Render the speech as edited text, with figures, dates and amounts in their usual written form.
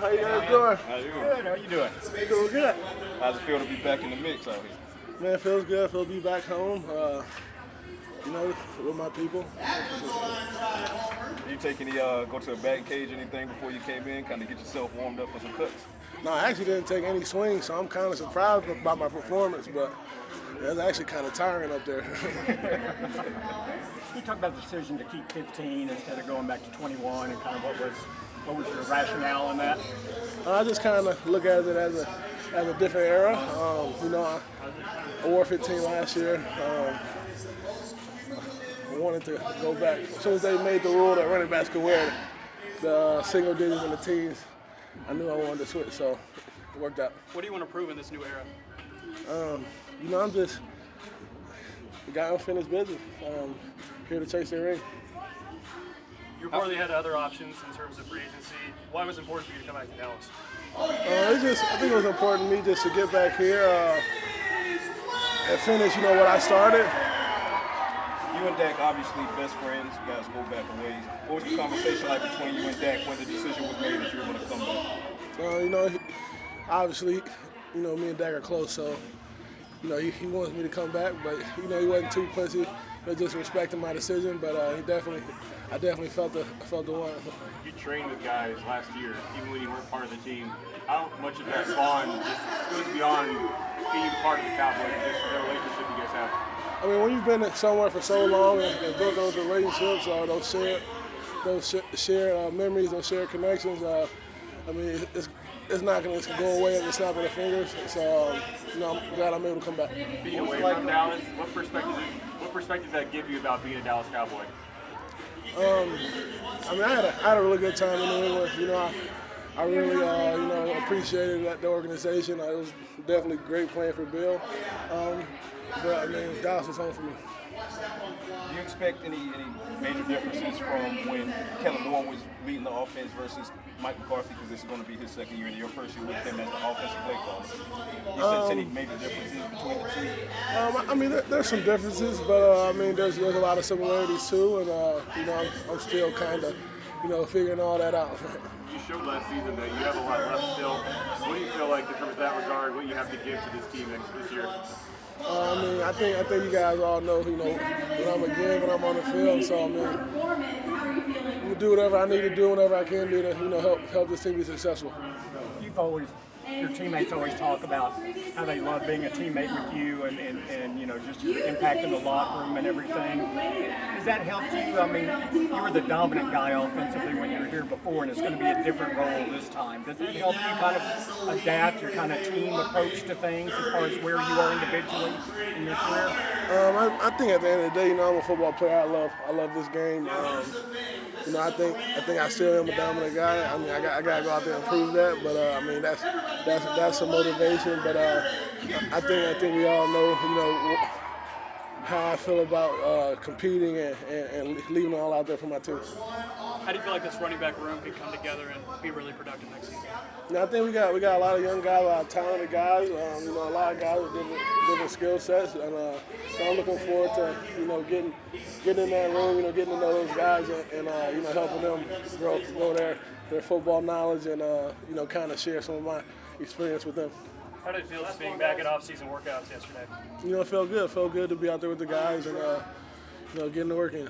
How you guys doing? How you doing? Good. How you doing? Doing good. How's it feel to be back in the mix out here? Man, it feels good. Feels to be back home. With my people. Did you take any go to a batting cage or anything before you came in, kind of get yourself warmed up for some cuts? No, I actually didn't take any swings, so I'm kind of surprised about my performance, but it was actually kind of tiring up there. You talked about the decision to keep 15 instead of going back to 21, and kind of what was your rationale in that? I just kind of look at it as a different era. I wore 15 last year. I wanted to go back. As soon as they made the rule that running backs could wear the single digits in the teens, I knew I wanted to switch, so it worked out. What do you want to prove in this new era? I'm just the guy unfinished business. Here to chase the ring. You reportedly had other options in terms of free agency. Why was it important for you to come back to Dallas? I think it was important to me just to get back here and finish, what I started. You and Dak obviously best friends. You guys go back a ways. What was the conversation like between you and Dak when the decision was made that you were going to come back? Obviously, me and Dak are close, so he wants me to come back, but he wasn't too pussy. Just respecting my decision, but I definitely felt the one. You trained with guys last year, even when you weren't part of the team. How much of that bond just goes beyond being part of the Cowboys, just the relationship you guys have? I mean, when you've been somewhere for so long and built those relationships, those shared memories, those shared connections, it's not going to go away at the snap of the fingers. So, I'm glad I'm able to come back. Being away from Dallas, what perspective does that give you about being a Dallas Cowboy? I had a really good time in New England. I really, appreciated the organization. It was definitely great playing for Bill. But Dallas is home for me. Do you expect any major differences from when Kellen Moore was leading the offense versus Mike McCarthy, because this is going to be his second year and your first year with him as the offensive play caller? Do you sense any major differences between the two? There's some differences, but there's a lot of similarities too, and I'm still kind of, figuring all that out. You showed last season that you have a lot left still. What do you feel like in terms of that regard? What you have to give to this team this year? I think you guys all know, what I'm going to give when I'm on the field. So, I'm going to do whatever I need to do, whatever I can do to, help this team be successful. Your teammates always talk about how they love being a teammate with you and just your impact in the locker room and everything. Does that help you? You were the dominant guy offensively when you were here before, and it's going to be a different role this time. Does it help you kind of adapt your kind of team approach to things as far as where you are individually in your career? I think at the end of the day, I'm a football player. I love this game. I think I still am a dominant guy. I got to go out there and prove that. But that's some motivation. But I think we all know, how I feel about competing and leaving it all out there for my team. How do you feel like this running back room can come together and be really productive next season? I think we got a lot of young guys, a lot of talented guys. A lot of guys with different skill sets, and so I'm looking forward to getting in that room, getting to know those guys, and helping them grow their football knowledge, and kind of share some of my experience with them. How did it feel just being back at off-season workouts yesterday? It felt good. It felt good to be out there with the guys and getting the work in.